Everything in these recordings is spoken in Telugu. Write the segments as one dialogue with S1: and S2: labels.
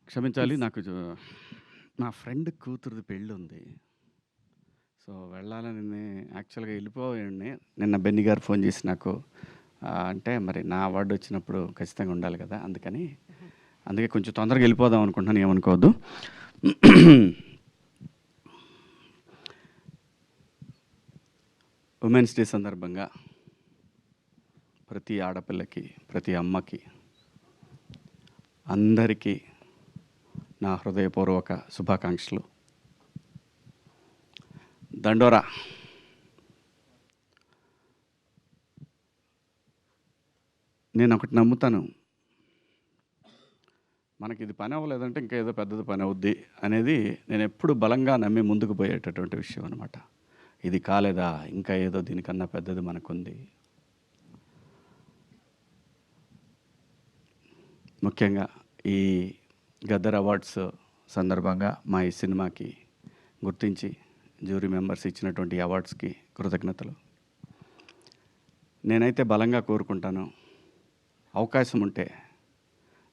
S1: క్షమించాలి.
S2: ప్లీజ్.
S1: నాకు నా ఫ్రెండ్ కూతురిది పెళ్ళుంది. సో, వెళ్ళాలని యాక్చువల్‌గా ఎళ్ళిపోయాన్ని. నిన్న బెన్నీ గారు ఫోన్ చేసి నాకు అంటే మరి నా అవార్డొచ్చినప్పుడు ఖచ్చితంగా ఉండాలి కదా! అందుకే కొంచెం తొందరగా ఎళ్ళిపోదాం అనుకుంటున్నాను. ఏమనుకోవద్దు. ఉమెన్స్ డే సందర్భంగా ప్రతి ఆడపిల్లకి, ప్రతి అమ్మకి, అందరికీ నా హృదయపూర్వక శుభాకాంక్షలు. దండోరా! నేనొకటి నమ్ముతాను. మనకిది పని అవ్వలేదంటే ఇంకా ఏదో పెద్దది పని అవుద్ది అనేది నేనెప్పుడు బలంగా నమ్మి ముందుకు పోయేటటువంటి విషయం అనమాట. ఇది కాలేదా ఇంకా ఏదో దీనికన్నా పెద్దది మనకుంది. ముఖ్యంగా ఈ గద్దర్ అవార్డ్స్ సందర్భంగా మా ఈ సినిమాకి గుర్తించి జ్యూరీ మెంబర్స్ ఇచ్చినటువంటి అవార్డ్స్కి కృతజ్ఞతలు. నేనైతే బలంగా కోరుకుంటాను, అవకాశం ఉంటే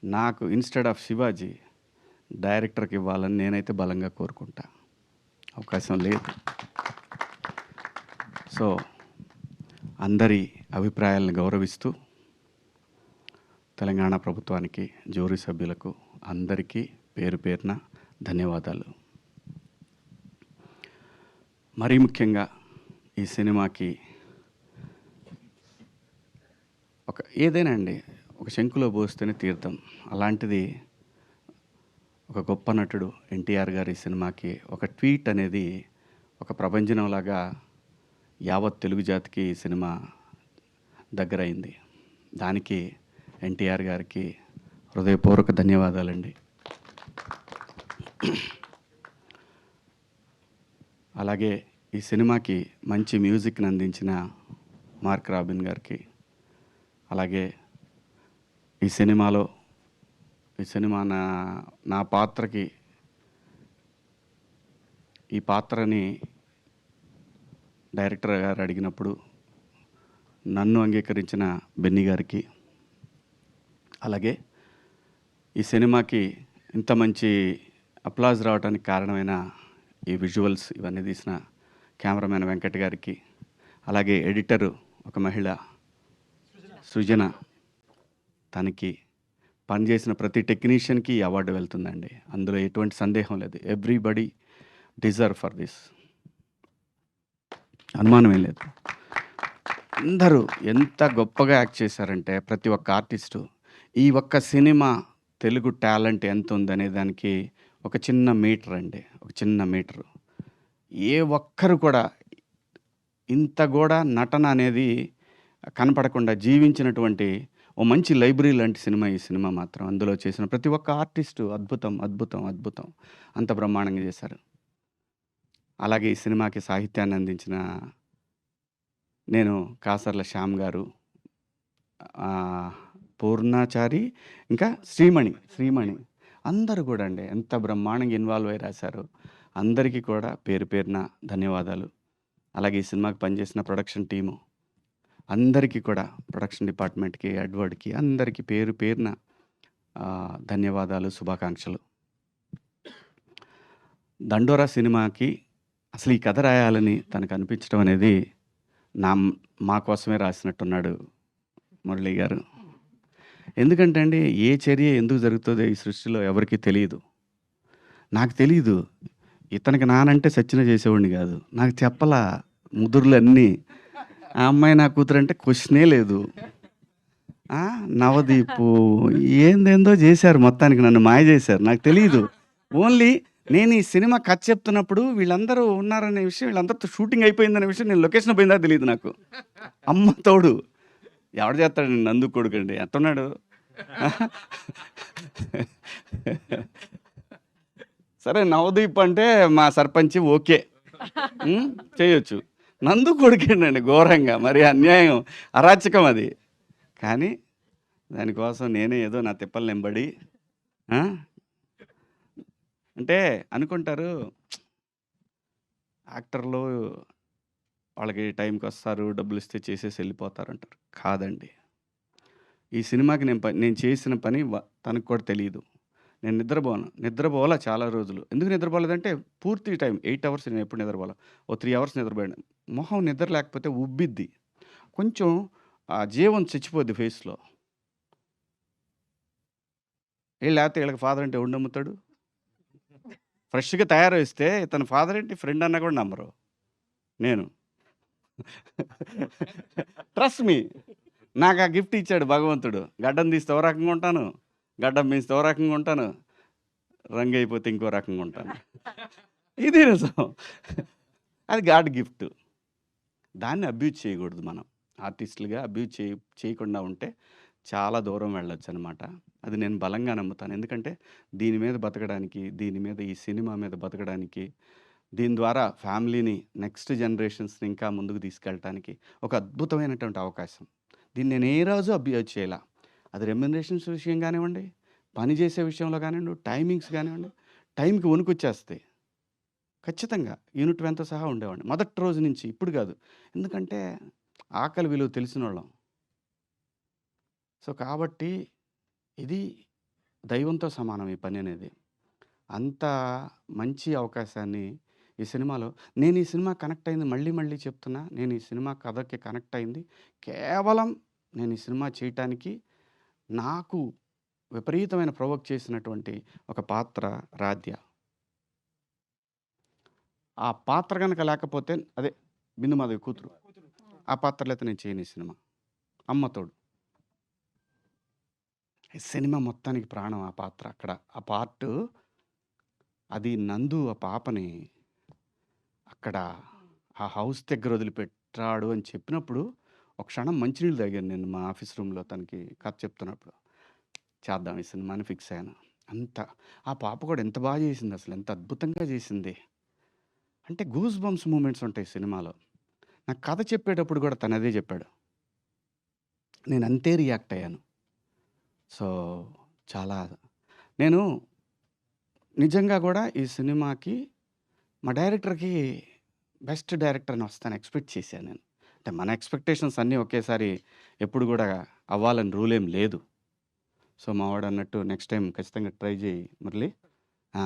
S1: నాకు ఇన్‌స్టెడ్ ఆఫ్ శివాజీ డైరెక్టర్‌కి ఇవ్వాలని నేనైతే బలంగా కోరుకుంటా. అవకాశం లేదు. సో, అందరి అభిప్రాయాలను గౌరవిస్తూ తెలంగాణ ప్రభుత్వానికి, జ్యూరీ సభ్యులకు అందరికీ పేరు పేరున ధన్యవాదాలు. మరీ ముఖ్యంగా ఈ సినిమాకి ఏదైనా అండి ఒక శంకులో పోస్తేనే తీర్థం. అలాంటిది ఒక గొప్ప నటుడు ఎన్టీఆర్ గారి సినిమాకి ఒక ట్వీట్ అనేది ఒక ప్రభంజనంలాగా యావత్ తెలుగు జాతికి ఈ సినిమా దగ్గరైంది. దానికి ఎన్టీఆర్ గారికి హృదయపూర్వక ధన్యవాదాలండి. అలాగే ఈ సినిమాకి మంచి మ్యూజిక్‌ని అందించిన మార్క్ రాబిన్ గారికి, అలాగే ఈ సినిమా నా పాత్రకి ఈ పాత్రని డైరెక్టర్ గారు అడిగినప్పుడు నన్ను అంగీకరించిన బెన్నీ గారికి, అలాగే ఈ సినిమాకి ఇంత మంచి అప్లాజ్ రావడానికి కారణమైన ఈ విజువల్స్ ఇవన్నీ తీసిన కెమెరామెన్ వెంకట్ గారికి, అలాగే ఎడిటరు ఒక మహిళ సృజన, తనకి పనిచేసిన ప్రతి టెక్నీషియన్‌కి ఈ అవార్డు వెళ్తుందండి. అందులో ఎటువంటి సందేహం లేదు. Everybody deserve for this. అనుమానమేం లేదు. అందరూ ఎంత గొప్పగా యాక్ట్ చేశారంటే ప్రతి ఒక్క ఆర్టిస్టు ఈ ఒక్క సినిమా తెలుగు టాలెంట్ ఎంత ఉందనే దానికి ఒక చిన్న మీటర్ అండి. ఒక చిన్న మీటరు. ఏ ఒక్కరు కూడా ఇంత కూడా నటన అనేది కనపడకుండా జీవించినటువంటి ఓ మంచి లైబ్రరీ లాంటి సినిమా ఈ సినిమా మాత్రం. అందులో చేసిన ప్రతి ఒక్క ఆర్టిస్టు అద్భుతం, అద్భుతం, అద్భుతం. అంత బ్రహ్మాండంగా చేశారు. అలాగే ఈ సినిమాకి సాహిత్యాన్ని అందించిన నేను కాసర్ల శ్యామ్ గారు, పూర్ణాచారి, ఇంకా శ్రీమణి అందరూ కూడా అండి ఎంత బ్రహ్మాండంగా ఇన్వాల్వ్ అయ్యి రాశారు. అందరికీ కూడా పేరు పేరున ధన్యవాదాలు. అలాగే ఈ సినిమాకి పనిచేసిన ప్రొడక్షన్ టీము అందరికీ కూడా, ప్రొడక్షన్ డిపార్ట్మెంట్‌కి, ఎడ్వర్డ్‌కి అందరికీ పేరు పేరున ధన్యవాదాలు, శుభాకాంక్షలు. దండోరా సినిమాకి అసలు ఈ కథ రాయాలని తనకు అనిపించడం అనేది మా కోసమే రాసినట్టున్నాడు మురళీ గారు. ఎందుకంటే అండి ఏ చర్య ఎందుకు జరుగుతుందో ఈ సృష్టిలో ఎవరికీ తెలీదు. నాకు తెలీదు. ఇతనికి నానంటే సచ్చిన చేసేవాడిని కాదు. నాకు చెప్పలా ముదురులన్నీ. ఆ అమ్మాయి నా కూతురంటే క్వెషనే లేదు. నవదీపు ఏందేందో చేశారు, మొత్తానికి నన్ను మాయ చేశారు. నాకు తెలీదు. ఓన్లీ నేను ఈ సినిమా కథ చెప్తున్నప్పుడు వీళ్ళందరూ ఉన్నారనే విషయం, వీళ్ళందరితో షూటింగ్ అయిపోయిందనే విషయం, నేను లొకేషన్ పోయిందా తెలీదు నాకు. అమ్మ తోడు. ఎవడు చేస్తాడండి నందు కొడుకండి, ఎట్టున్నాడు? సరే నవదీప్ అంటే మా సర్పంచి ఓకే, చేయొచ్చు. నందు కొడుకేండండి ఘోరంగా, మరి అన్యాయం, అరాచకం అది. కానీ దానికోసం నేనే ఏదో నా తిప్పలు నింబడి అంటే అనుకుంటారు యాక్టర్లు వాళ్ళకి టైంకి వస్తారు, డబ్బులు ఇస్తే చేసేసి వెళ్ళిపోతారు అంటారు. కాదండి, ఈ సినిమాకి నేను చేసిన పని తనకు కూడా తెలియదు. నేను నిద్రపోలా చాలా రోజులు. ఎందుకు నిద్రపోలేదంటే పూర్తి టైం 8 అవర్స్ నేను ఎప్పుడు నిద్రపోలా. ఓ 3 అవర్స్ నిద్రపోయాను. మొహం నిద్ర లేకపోతే ఉబ్బిద్ది. కొంచెం జీవం చచ్చిపోద్ది ఫేస్‌లో. లేకపోతే ఈళ్ళకి ఫాదర్ అంటే ఎవడు నమ్ముతాడు? ఫ్రెష్‌గా తయారొస్తే ఇతను ఫాదర్ ఏంటి, ఫ్రెండ్ అన్నా కూడా నమ్మరు. నేను. Trust me. నాకు ఆ గిఫ్ట్ ఇచ్చాడు భగవంతుడు. గడ్డం తీస్తే ఓ రకంగా ఉంటాను. గడ్డం పెంచితే ఓ రకంగా ఉంటాను. రంగు అయిపోతే ఇంకో రకంగా ఉంటాను. ఇది నిజం. అది గాడ్ గిఫ్ట్. దాన్ని అబ్యూజ్ చేయకూడదు మనం. ఆర్టిస్టులుగా అబ్యూజ్ చేయకుండా ఉంటే చాలా దూరం వెళ్ళొచ్చనమాట. అది నేను బలంగా నమ్ముతాను. ఎందుకంటే దీని మీద బతకడానికి, దీని మీద ఈ సినిమా మీద బతకడానికి, దీని ద్వారా ఫ్యామిలీని నెక్స్ట్ జనరేషన్స్‌ని ఇంకా ముందుకు తీసుకెళ్ళటానికి ఒక అద్భుతమైనటువంటి అవకాశం. దీన్ని నేను ఏ రోజు అబ్యూజ్ చేయలా. అది రెమ్యునరేషన్స్ విషయం కానివ్వండి, పని చేసే విషయంలో కానివ్వండి, టైమింగ్స్ కానివ్వండి, టైంకి వణుకొచ్చేస్తాయి. ఖచ్చితంగా యూనిట్ సహా ఉండేవాడిని. మొదటి రోజు నుంచి, ఇప్పుడు కాదు. ఎందుకంటే ఆకలి విలువ తెలిసినోళ్ళం. సో, కాబట్టి ఇది దైవంతో సమానం ఈ పని అనేది. అంత మంచి అవకాశాన్ని ఈ సినిమాలో నేను ఈ సినిమా కనెక్ట్ అయింది మళ్ళీ మళ్ళీ చెప్తున్నా. నేను ఈ సినిమా కథకి కనెక్ట్ అయింది కేవలం నేను ఈ సినిమా చేయటానికి నాకు విపరీతమైన ప్రొవోక్ చేసినటువంటి ఒక పాత్ర రాధ్య. ఆ పాత్ర గనక లేకపోతే అదే బిందుమాధవి కూతురు. ఆ పాత్ర లేతే నేను చేయను ఈ సినిమా. అమ్మ తోడు. ఈ సినిమా మొత్తానికి ప్రాణం ఆ పాత్ర అక్కడ. ఆ పార్టు అది నందు ఆ పాపని అక్కడ ఆ హౌస్ దగ్గర వదిలిపెట్టాడు అని చెప్పినప్పుడు ఒక క్షణం మంచినీళ్ళు తాగాను నేను మా ఆఫీస్ రూమ్‌లో తనకి కథ చెప్తున్నప్పుడు. చేద్దాం ఈ సినిమాని ఫిక్స్ అయ్యాను. అంత ఆ పాప కూడా ఎంత బాగా చేసింది అసలు. ఎంత అద్భుతంగా చేసింది. అంటే గూస్ బంప్స్ మూమెంట్స్ ఉంటాయి సినిమాలో. నాకు కథ చెప్పేటప్పుడు కూడా తను అదే చెప్పాడు. నేను అంతే రియాక్ట్ అయ్యాను. సో, చాలా నేను నిజంగా కూడా ఈ సినిమాకి మా డైరెక్టర్‌కి బెస్ట్ డైరెక్టర్ అని వస్తాను ఎక్స్‌పెక్ట్ చేశాను నేను. అంటే మన ఎక్స్‌పెక్టేషన్స్ అన్నీ ఒకేసారి ఎప్పుడు కూడా అవ్వాలని రూల్ ఏం లేదు. సో, మావాడు అన్నట్టు నెక్స్ట్ టైమ్ ఖచ్చితంగా ట్రై చేయి మురళి. ఆ!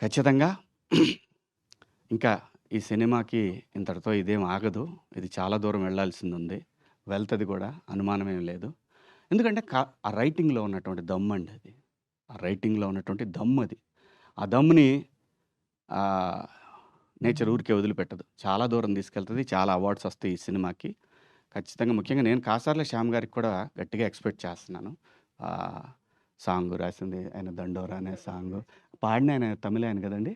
S1: ఖచ్చితంగా ఇంకా ఈ సినిమాకి ఇంతటితో ఇదేం ఆగదు. ఇది చాలా దూరం వెళ్ళాల్సిందుంది. వెళ్తది కూడా అనుమానమేం లేదు. ఎందుకంటే ఆ రైటింగ్‌లో ఉన్నటువంటి దమ్మండి అది. ఆ రైటింగ్‌లో ఉన్నటువంటి దమ్మది. ఆ దమ్ముని ఆహ్, నేచర్ ఊరికే వదిలిపెట్టదు. చాలా దూరం తీసుకెళ్తది. చాలా అవార్డ్స్ వస్తాయి ఈ సినిమాకి. ఖచ్చితంగా ముఖ్యంగా నేను కాసార్ల శ్యామ్ గారికి కూడా గట్టిగా ఎక్స్‌పెక్ట్ చేస్తున్నాను. సాంగ్ రాసింది ఆయన 'దండోరా' అనే సాంగు. పాడిన ఆయన తమిళాయన కదండీ!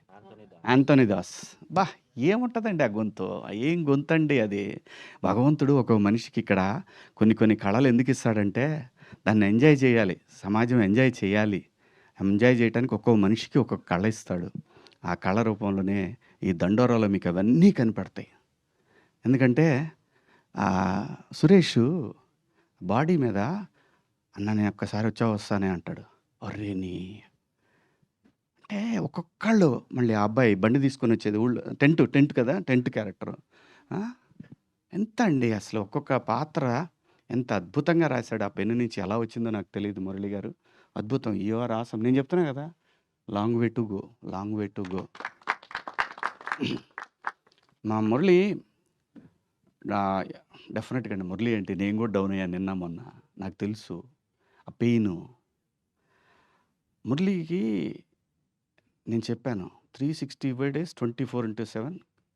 S1: యాంథోనీ దాస్. అబ్బా! ఏముంటదండి ఆ గొంతు. ఏం గొంతండి అది. భగవంతుడు ఒక మనిషికి ఇక్కడ కొన్ని కొన్ని కళలు ఎందుకిస్తాడంటే దాన్ని ఎంజాయ్ చేయాలి. సమాజం ఎంజాయ్ చేయాలి. ఎంజాయ్ చేయటానికి ఒక్కో మనిషికి ఒక్కొక్క కళ ఇస్తాడు. ఆ కళ రూపంలోనే ఈ 'దండోరా'లో మీకు అవన్నీ కనపడతాయి. ఎందుకంటే సురేషు బాడీ మీద "అన్న నేను ఒక్కసారి వస్తానే" అంటాడు. అర్రె నీ అంటే ఒక్కొక్కళ్ళు మళ్ళీ ఆ అబ్బాయి బండి తీసుకొని వచ్చేది ఊళ్ళో టెంట్ కదా! Tent character. ఆ! ఎంత అండి అసలు ఒక్కొక్క పాత్ర ఎంత అద్భుతంగా రాశాడు. ఆ పెన్ను నుంచి ఎలా వచ్చిందో నాకు తెలీదు మురళి గారు. అద్భుతం. You are awesome. నేను చెప్తున్నా కదా! Long way to go. Long way to go. మా మురళి డెఫినెట్‌గా అండి. మురళి ఏంటి నేను కూడా డౌన్ అయ్యాను నిన్న మొన్న. నాకు తెలుసు. ఆ పెయిను. మురళికి నేను చెప్పాను. 365 డేస్ 24/7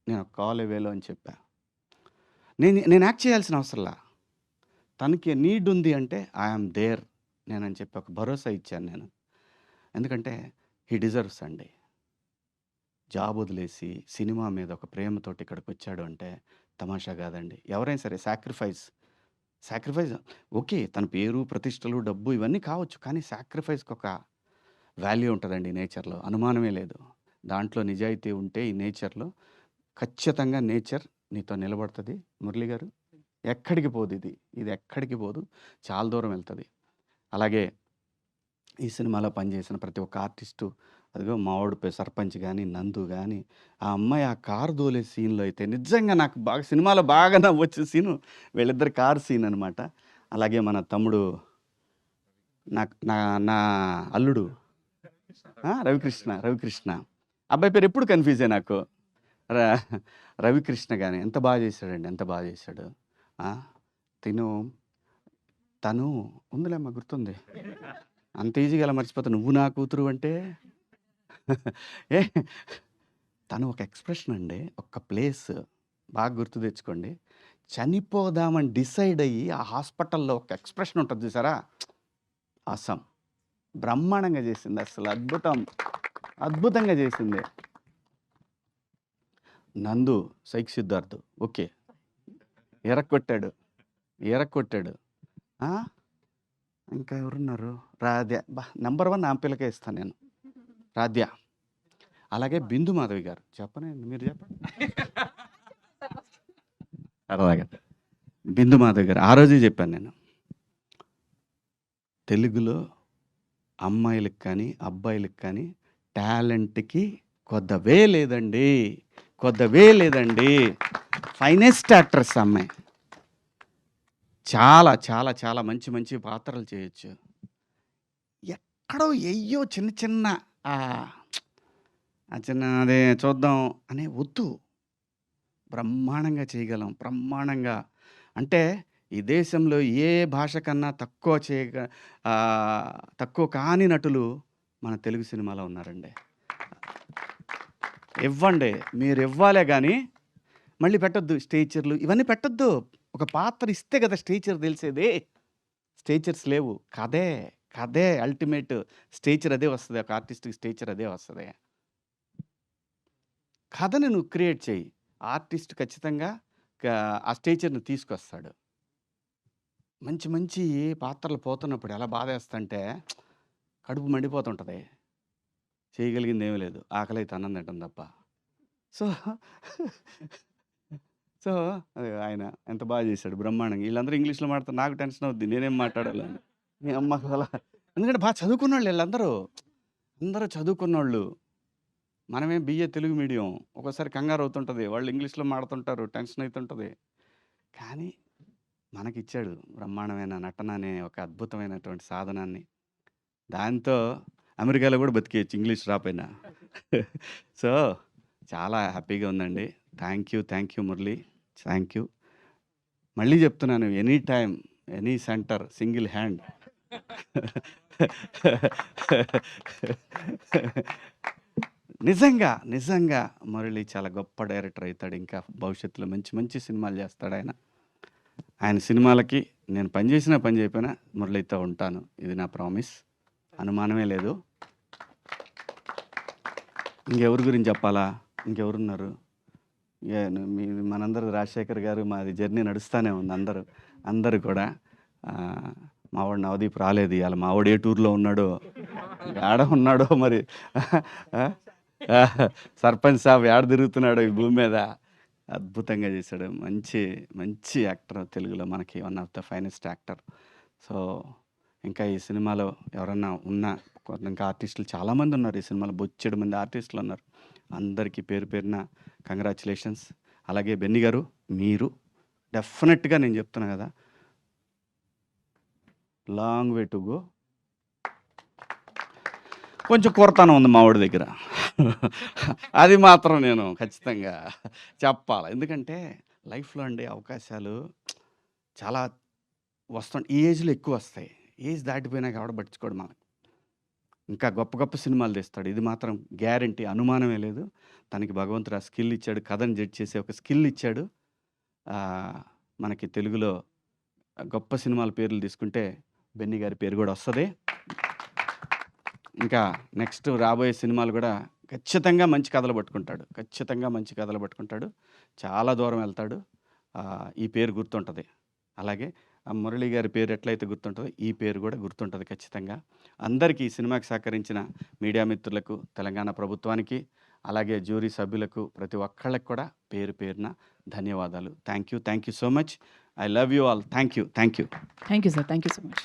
S1: నేను కాల్ అవేలో అని చెప్పా. నేను యాక్ట్ చేయాల్సిన అవసరంలా. తనకి నీడ్ ఉంది అంటే ఐ యామ్ దేర్ నేనని చెప్పి ఒక భరోసా ఇచ్చాను నేను. ఎందుకంటే హి డిజర్వ్స్ అండి. జాబ్ వదిలేసి సినిమా మీద ఒక ప్రేమతోటి ఇక్కడికొచ్చాడు అంటే తమాషా కాదండి. ఎవరైనా సరే సాక్రిఫైస్ ఓకే. తన పేరు, ప్రతిష్టలు, డబ్బు ఇవన్నీ కావచ్చు. కానీ సాక్రిఫైస్‌కి ఒక వాల్యూ ఉంటదండి నేచర్‌లో. అనుమానమే లేదు. దాంట్లో నిజాయితీ ఉంటే ఈ నేచర్‌లో ఖచ్చితంగా నేచర్ నీతో నిలబడతది మురళి గారు. ఎక్కడికి పోదిది. ఇది ఎక్కడికి పోదు. చాలా దూరం వెళ్తది. అలాగే ఈ సినిమాలో పనిచేసిన ప్రతి ఒక్క ఆర్టిస్టు అదిగో మావోడు సర్పంచ్ గాని, నందు గాని, ఆ అమ్మాయి ఆ కారు దోలే సీన్‌లో అయితే నిజంగా నాకు బాగా సినిమాలో బాగా నవ్వొచ్చిన సీను వీళ్ళిద్దరి కారు సీన్ అనమాట. అలాగే మన తమ్ముడు నాకు నా నా అల్లుడు రవికృష్ణ అబ్బాయి పేరు ఎప్పుడు కన్ఫ్యూజే నాకు. ర- రవికృష్ణ కానీ ఎంత బాగా చేశాడండి, ఎంత బాగా చేశాడు. ఆ, తిను తను ఉందిలేమ్మా, గుర్తుంది. అంత ఈజీగా అలా మర్చిపోతా నువ్వు నా కూతురు అంటే. ఏ తను ఒక ఎక్స్ప్రెషన్ అండి, ఒక ప్లేస్ బాగా గుర్తు తెచ్చుకోండి. చనిపోదామని డిసైడ్ అయ్యి ఆ హాస్పిటల్లో ఒక ఎక్స్ప్రెషన్ ఉంటుంది చూసారా, అసం బ్రహ్మాండంగా చేసింది, అసలు అద్భుతంగా చేసింది. నందు సైక్ సిద్ధార్థ్ ఓకే, ఎరక్కొట్టాడు. ఆ, ఇంకా ఎవరున్నారు, రాధ్య నెంబర్ 1 ఆ పిల్లకే ఇస్తాను నేను, రాధ్య. అలాగే బిందు మాధవి గారు, చెప్పనండి మీరు చెప్పండి. అలాగే బిందు మాధవి గారు, ఆ రోజే చెప్పాను నేను, తెలుగులో అమ్మాయిలకు కానీ అబ్బాయిలకు కానీ టాలెంట్కి కొద్దవే లేదండి. ఫైనెస్ట్ యాక్ట్రెస్ అమ్మాయి, చాలా చాలా చాలా మంచి మంచి పాత్రలు చేయొచ్చు. ఎక్కడో ఎయ్యో చిన్న చిన్న ఆ చిన్న అదే చూద్దాం అనే వద్దు, బ్రహ్మాండంగా చేయగలం, బ్రహ్మాండంగా. అంటే ఈ దేశంలో ఏ భాష కన్నా తక్కువ కాని నటులు మన తెలుగు సినిమాలో ఉన్నారండి. ఇవ్వండి, మీరు ఇవ్వాలే కానీ మళ్ళీ పెట్టొద్దు స్టేచర్లు ఇవన్నీ పెట్టొద్దు. ఒక పాత్ర ఇస్తే కదా స్టేచర్ తెలిసేది. స్టేచర్స్ లేవు, కథే అల్టిమేట్ స్టేచర్, అదే వస్తుంది. ఒక ఆర్టిస్ట్కి స్టేచర్ అదే వస్తుంది. కథని నువ్వు క్రియేట్ చేయి, ఆర్టిస్ట్ ఖచ్చితంగా ఆ స్టేచర్ని తీసుకొస్తాడు. మంచి మంచి పాత్రలు పోతున్నప్పుడు ఎలా బాధేస్తంటే కడుపు మండిపోతుంటుంది, చేయగలిగింది ఏమీ లేదు, ఆకలి అయితే అన్నం తింటాం తప్ప. సో సో ఆయన ఎంత బాగా చేశాడు, బ్రహ్మాండంగా. వీళ్ళందరూ ఇంగ్లీష్లో మాట్లాడితే నాకు టెన్షన్ అవుద్ది, నేనేం మాట్లాడాలని. మీ అమ్మకు అలా, ఎందుకంటే బాగా చదువుకున్న వాళ్ళు వీళ్ళందరూ, అందరూ చదువుకున్నోళ్ళు. మనమే బిఏ తెలుగు మీడియం, ఒక్కోసారి కంగారు అవుతుంటుంది, వాళ్ళు ఇంగ్లీష్లో మాడుతుంటారు, టెన్షన్ అవుతుంటుంది. కానీ మనకిచ్చాడు బ్రహ్మాండమైన నటన అనే ఒక అద్భుతమైనటువంటి సాధనాన్ని. దాంతో అమెరికాలో కూడా బతికేయచ్చు ఇంగ్లీష్ రాపోయినా. సో చాలా హ్యాపీగా ఉందండి. Thank you Murali, thank you. మళ్ళీ చెప్తున్నాను, any time any centre single hand. నిజంగా మురళి చాలా గొప్ప డైరెక్టర్ అవుతాడు, ఇంకా భవిష్యత్తులో మంచి మంచి సినిమాలు చేస్తాడు ఆయన. ఆయన సినిమాలకి నేను పనిచేసినా పని చేయకపోయినా మురళితో ఉంటాను, ఇది నా ప్రామిస్, అనుమానమే లేదు. ఇంకెవరి గురించి చెప్పాలా, ఇంకెవరున్నారు? మనందరూ రాజశేఖర్ గారు, మాది జర్నీ నడుస్తూనే ఉంది. అందరూ కూడా మావాడు నవదీప్ రాలేదు ఇవాళ, మావాడు ఏ టూర్లో ఉన్నాడో, ఏడ ఉన్నాడో మరి. సర్పంచ్ సాబ్ ఏడ తిరుగుతున్నాడో ఈ భూమి మీద. అద్భుతంగా చేశాడు, మంచి యాక్టర్, తెలుగులో మనకి one of the finest actor. So ఇంకా ఈ సినిమాలో ఎవరన్నా ఇంకా ఆర్టిస్టులు చాలామంది ఉన్నారు ఈ సినిమాలో, బొచ్చెడు మంది ఆర్టిస్టులు ఉన్నారు. అందరికీ పేరు పేరున కంగ్రాచులేషన్స్. అలాగే బెన్నీ గారు, మీరు డెఫినెట్గా నేను చెప్తున్నా కదా, లాంగ్ వే టు గో. కొంచెం కొరతనం ఉంది మావాడి దగ్గర, అది మాత్రం నేను ఖచ్చితంగా చెప్పాలి. ఎందుకంటే లైఫ్లో అండి అవకాశాలు చాలా వస్తాయి, ఈ ఏజ్లో ఎక్కువ వస్తాయి, ఏజ్ దాటిపోయినాక ఎవడ పట్టించుకోడు మనకు. ఇంకా గొప్ప గొప్ప సినిమాలు తీస్తాడు, ఇది మాత్రం గ్యారంటీ, అనుమానమే లేదు. తనకి భగవంతుడు ఆ స్కిల్ ఇచ్చాడు, కథను జడ్జ్ చేసే ఒక స్కిల్ ఇచ్చాడు. మనకి తెలుగులో గొప్ప సినిమాల పేర్లు తీసుకుంటే బెన్నీ గారి పేరు కూడా వస్తుంది. ఇంకా నెక్స్ట్ రాబోయే సినిమాలు కూడా ఖచ్చితంగా మంచి కథలు పట్టుకుంటాడు, చాలా దూరం వెళ్తాడు. ఈ పేరు గుర్తుంటుంది. అలాగే మురళి గారి పేరు ఎట్లయితే గుర్తుంటుందో ఈ పేరు కూడా గుర్తుంటుంది ఖచ్చితంగా. అందరికీ ఈ సినిమాకి సహకరించిన మీడియా మిత్రులకు, తెలంగాణ ప్రభుత్వానికి, అలాగే జ్యూరీ సభ్యులకు, ప్రతి ఒక్కళ్ళకి కూడా పేరు పేరున ధన్యవాదాలు. Thank you so much. I love you all. Thank you
S2: sir. Thank you so much.